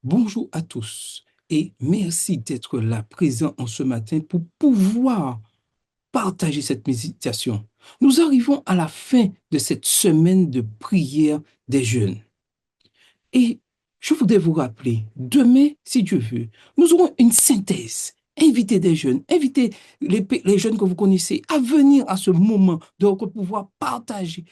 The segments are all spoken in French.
Bonjour à tous et merci d'être là, présent en ce matin pour pouvoir partager cette méditation. Nous arrivons à la fin de cette semaine de prière des jeunes. Et je voudrais vous rappeler, demain, si Dieu veut, nous aurons une synthèse. Invitez des jeunes, invitez les jeunes que vous connaissez à venir à ce moment de pouvoir partager,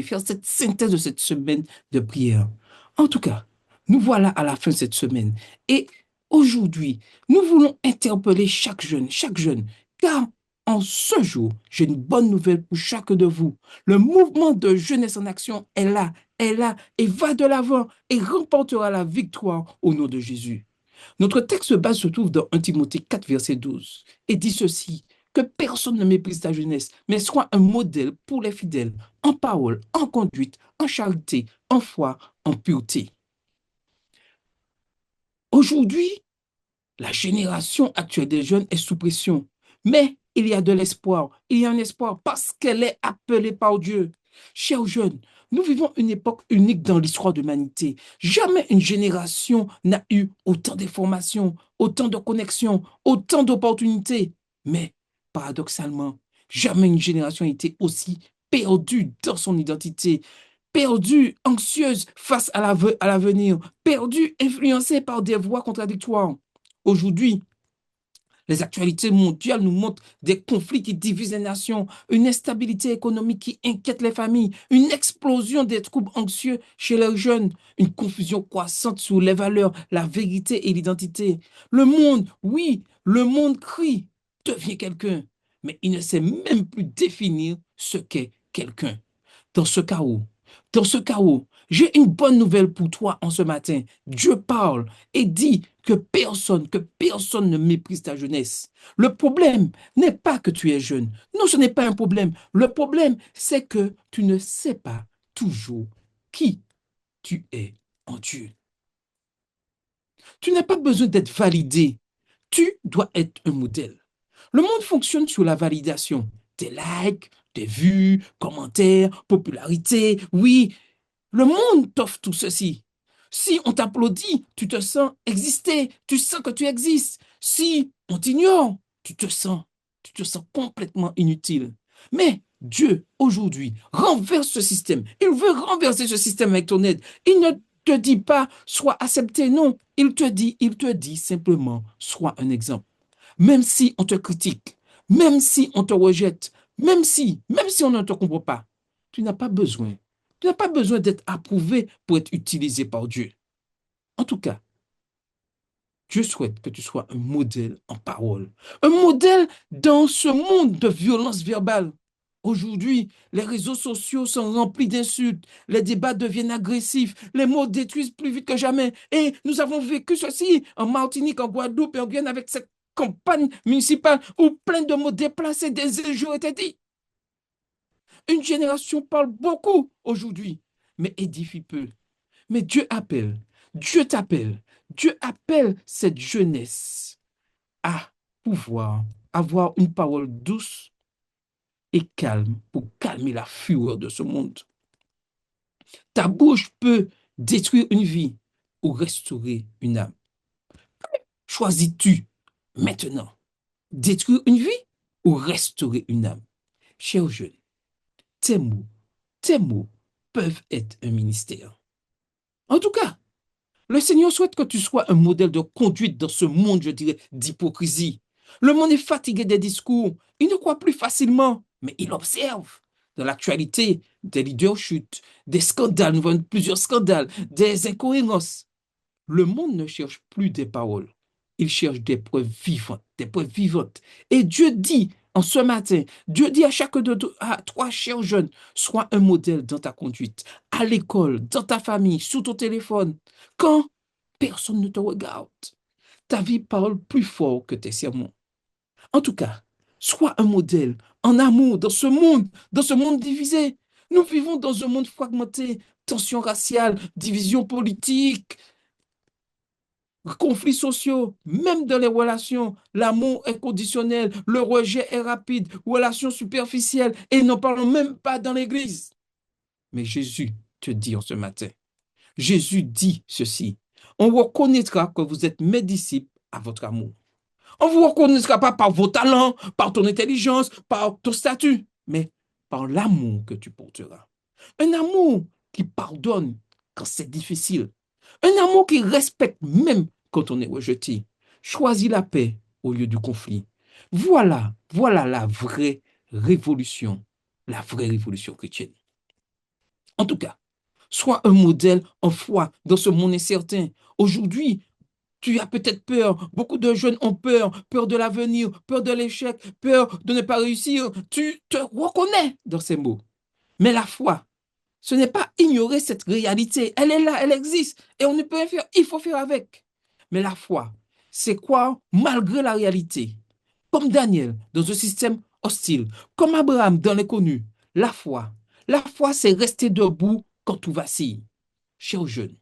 faire cette synthèse de cette semaine de prière. En tout cas, nous voilà à la fin de cette semaine. Et aujourd'hui, nous voulons interpeller chaque jeune, car en ce jour, j'ai une bonne nouvelle pour chacun de vous. Le mouvement de jeunesse en action est là et va de l'avant et remportera la victoire au nom de Jésus. Notre texte base se trouve dans 1 Timothée 4, verset 12 et dit ceci, que personne ne méprise ta jeunesse, mais sois un modèle pour les fidèles, en parole, en conduite, en charité, en foi, en pureté. Aujourd'hui, la génération actuelle des jeunes est sous pression, mais il y a de l'espoir. Il y a un espoir parce qu'elle est appelée par Dieu. Chers jeunes, nous vivons une époque unique dans l'histoire de l'humanité. Jamais une génération n'a eu autant d'informations, autant de connexions, autant d'opportunités. Mais, paradoxalement, jamais une génération n'a été aussi perdue dans son identité, perdue, anxieuse face à l'avenir, perdue, influencée par des voix contradictoires. Aujourd'hui, les actualités mondiales nous montrent des conflits qui divisent les nations, une instabilité économique qui inquiète les familles, une explosion des troubles anxieux chez les jeunes, une confusion croissante sur les valeurs, la vérité et l'identité. Le monde, oui, le monde crie, devient quelqu'un, mais il ne sait même plus définir ce qu'est quelqu'un. Dans ce chaos, dans ce chaos, j'ai une bonne nouvelle pour toi en ce matin. Dieu parle et dit que personne ne méprise ta jeunesse. Le problème n'est pas que tu es jeune. Non, ce n'est pas un problème. Le problème, c'est que tu ne sais pas toujours qui tu es en Dieu. Tu n'as pas besoin d'être validé. Tu dois être un modèle. Le monde fonctionne sur la validation. Des likes, des vues, commentaires, popularité. Oui, le monde t'offre tout ceci. Si on t'applaudit, tu te sens exister, tu sens que tu existes. Si on t'ignore, tu te sens complètement inutile. Mais Dieu, aujourd'hui, renverse ce système. Il veut renverser ce système avec ton aide. Il ne te dit pas, sois accepté, non. Il te dit simplement, sois un exemple. Même si on te critique, même si on te rejette, même si on ne te comprend pas, tu n'as pas besoin. Tu n'as pas besoin d'être approuvé pour être utilisé par Dieu. En tout cas, Dieu souhaite que tu sois un modèle en parole, un modèle dans ce monde de violence verbale. Aujourd'hui, les réseaux sociaux sont remplis d'insultes, les débats deviennent agressifs, les mots détruisent plus vite que jamais. Et nous avons vécu ceci en Martinique, en Guadeloupe et en Guyane avec cette campagne municipale où plein de mots déplacés, des injures étaient dits. Une génération parle beaucoup aujourd'hui, mais édifie peu. Mais Dieu appelle, Dieu t'appelle, Dieu appelle cette jeunesse à pouvoir avoir une parole douce et calme pour calmer la fureur de ce monde. Ta bouche peut détruire une vie ou restaurer une âme. Choisis-tu maintenant détruire une vie ou restaurer une âme? Cher jeune, tes mots, tes mots peuvent être un ministère. En tout cas, le Seigneur souhaite que tu sois un modèle de conduite dans ce monde, je dirais, d'hypocrisie. Le monde est fatigué des discours. Il ne croit plus facilement, mais il observe. Dans l'actualité, des leaders chutent, des scandales, nous voyons plusieurs scandales, des incohérences. Le monde ne cherche plus des paroles. Il cherche des preuves vivantes, des preuves vivantes. Et Dieu dit, en ce matin, Dieu dit à à toi, chers jeunes, sois un modèle dans ta conduite, à l'école, dans ta famille, sur ton téléphone. Quand personne ne te regarde, ta vie parle plus fort que tes sermons. En tout cas, sois un modèle en amour dans ce monde divisé. Nous vivons dans un monde fragmenté, tensions raciales, divisions politiques, conflits sociaux, même dans les relations, l'amour est conditionnel, le rejet est rapide, relations superficielles, et n'en parlons même pas dans l'Église. Mais Jésus te dit en ce matin, Jésus dit ceci. On reconnaîtra que vous êtes mes disciples à votre amour. On ne vous reconnaîtra pas par vos talents, par ton intelligence, par ton statut, mais par l'amour que tu porteras. Un amour qui pardonne quand c'est difficile. Un amour qui respecte même quand on est rejeté. Choisis la paix au lieu du conflit. Voilà la vraie révolution chrétienne. En tout cas, sois un modèle en foi dans ce monde incertain. Aujourd'hui, tu as peut-être peur. Beaucoup de jeunes ont peur. Peur de l'avenir, peur de l'échec, peur de ne pas réussir. Tu te reconnais dans ces mots. Mais la foi, ce n'est pas ignorer cette réalité. Elle est là, elle existe. Et on ne peut rien faire. Il faut faire avec. Mais la foi, c'est quoi malgré la réalité? Comme Daniel dans un système hostile. Comme Abraham dans l'inconnu. La foi. La foi, c'est rester debout quand tout vacille. Chers jeunes,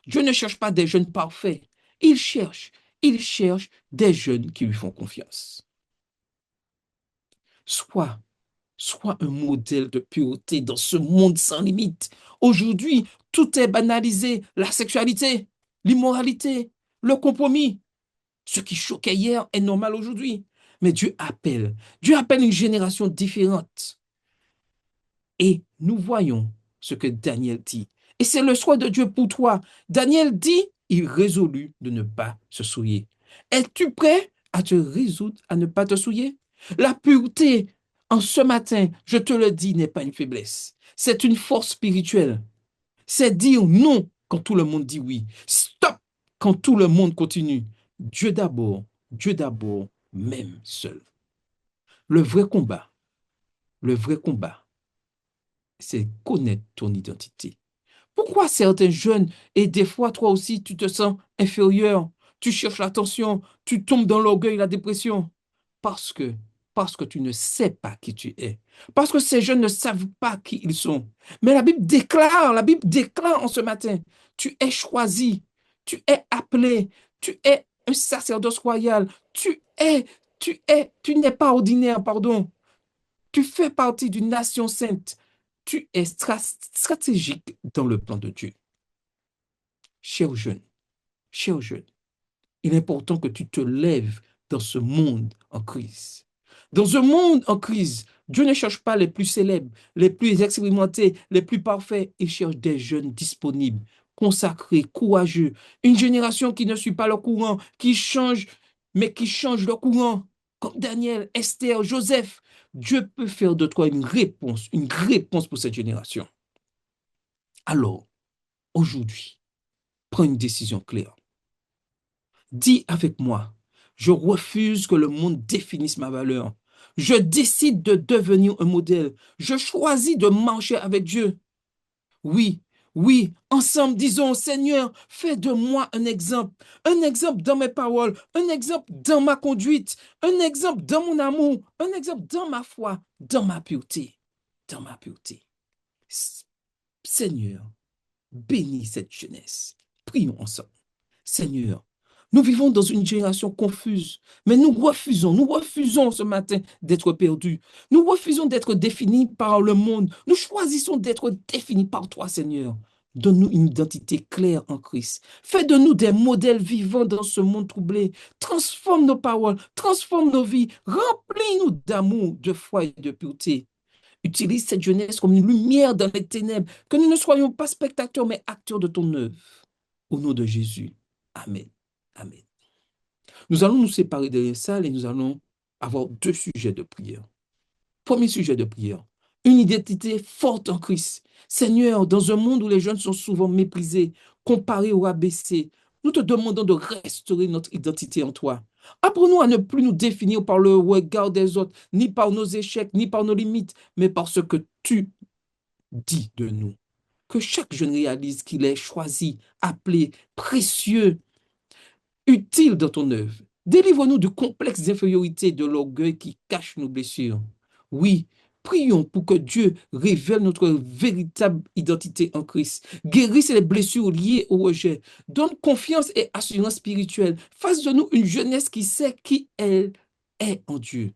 Dieu ne cherche pas des jeunes parfaits. Il cherche, il cherche des jeunes qui lui font confiance. Sois, sois un modèle de pureté dans ce monde sans limite. Aujourd'hui, tout est banalisé. La sexualité, l'immoralité, le compromis. Ce qui choquait hier est normal aujourd'hui. Mais Dieu appelle une génération différente. Et nous voyons ce que Daniel dit. Et c'est le choix de Dieu pour toi. Daniel dit, il résolut de ne pas se souiller. Es-tu prêt à te résoudre à ne pas te souiller? La pureté, en ce matin, je te le dis, n'est pas une faiblesse. C'est une force spirituelle. C'est dire non quand tout le monde dit oui. Stop quand tout le monde continue. Dieu d'abord, même seul. Le vrai combat, le vrai combat, c'est connaître ton identité. Pourquoi certains jeunes, et des fois toi aussi, tu te sens inférieur, tu cherches l'attention, tu tombes dans l'orgueil, la dépression? Parce que, parce que tu ne sais pas qui tu es. Parce que ces jeunes ne savent pas qui ils sont. Mais la Bible déclare en ce matin, tu es choisi, tu es appelé, tu es un sacerdoce royal, tu n'es pas ordinaire, pardon. Tu fais partie d'une nation sainte. Tu es stratégique dans le plan de Dieu. Cher jeune, cher jeune, il est important que tu te lèves dans ce monde en crise. Dans un monde en crise, Dieu ne cherche pas les plus célèbres, les plus expérimentés, les plus parfaits. Il cherche des jeunes disponibles, consacrés, courageux. Une génération qui ne suit pas le courant, qui change, mais qui change le courant. Comme Daniel, Esther, Joseph. Dieu peut faire de toi une réponse pour cette génération. Alors, aujourd'hui, prends une décision claire. Dis avec moi, je refuse que le monde définisse ma valeur. Je décide de devenir un modèle. Je choisis de marcher avec Dieu. Oui, oui, ensemble, disons, Seigneur, fais de moi un exemple dans mes paroles, un exemple dans ma conduite, un exemple dans mon amour, un exemple dans ma foi, dans ma pureté, dans ma pureté. Seigneur, bénis cette jeunesse. Prions ensemble. Seigneur, nous vivons dans une génération confuse, mais nous refusons ce matin d'être perdus. Nous refusons d'être définis par le monde. Nous choisissons d'être définis par toi, Seigneur. Donne-nous une identité claire en Christ. Fais de nous des modèles vivants dans ce monde troublé. Transforme nos paroles, transforme nos vies. Remplis-nous d'amour, de foi et de pureté. Utilise cette jeunesse comme une lumière dans les ténèbres, que nous ne soyons pas spectateurs, mais acteurs de ton œuvre. Au nom de Jésus. Amen. Amen. Nous allons nous séparer de la salle et nous allons avoir deux sujets de prière. Premier sujet de prière, une identité forte en Christ. Seigneur, dans un monde où les jeunes sont souvent méprisés, comparés ou abaissés, nous te demandons de restaurer notre identité en toi. Apprenons à ne plus nous définir par le regard des autres, ni par nos échecs, ni par nos limites, mais par ce que tu dis de nous. Que chaque jeune réalise qu'il est choisi, appelé, précieux, utile dans ton œuvre. Délivre-nous du complexe d'infériorité, de l'orgueil qui cache nos blessures. Oui, prions pour que Dieu révèle notre véritable identité en Christ. Guérisse les blessures liées au rejet. Donne confiance et assurance spirituelle. Fasse de nous une jeunesse qui sait qui elle est en Dieu.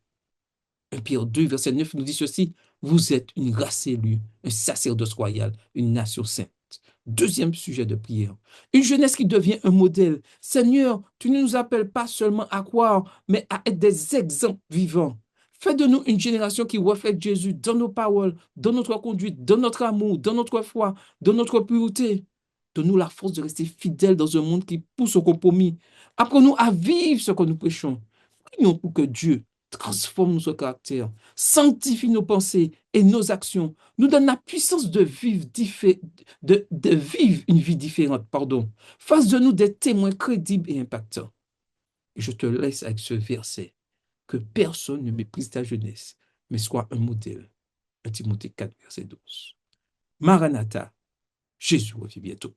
1 Pierre 2, verset 9 nous dit ceci. Vous êtes une race élue, un sacerdoce royal, une nation sainte. impact. Deuxième sujet de prière. Une jeunesse qui devient un modèle. Seigneur, tu ne nous appelles pas seulement à croire, mais à être des exemples vivants. Fais de nous une génération qui reflète Jésus dans nos paroles, dans notre conduite, dans notre amour, dans notre foi, dans notre pureté. Donne-nous la force de rester fidèles dans un monde qui pousse au compromis. Apprenons à vivre ce que nous prêchons. Prions pour que Dieu transforme notre caractère, sanctifie nos pensées et nos actions, nous donne la puissance de vivre, de vivre une vie différente. Pardon. Fasse de nous des témoins crédibles et impactants. Et je te laisse avec ce verset. Que personne ne méprise ta jeunesse, mais soit un modèle. 1 Timothée 4, verset 12. Maranatha, Jésus revient bientôt.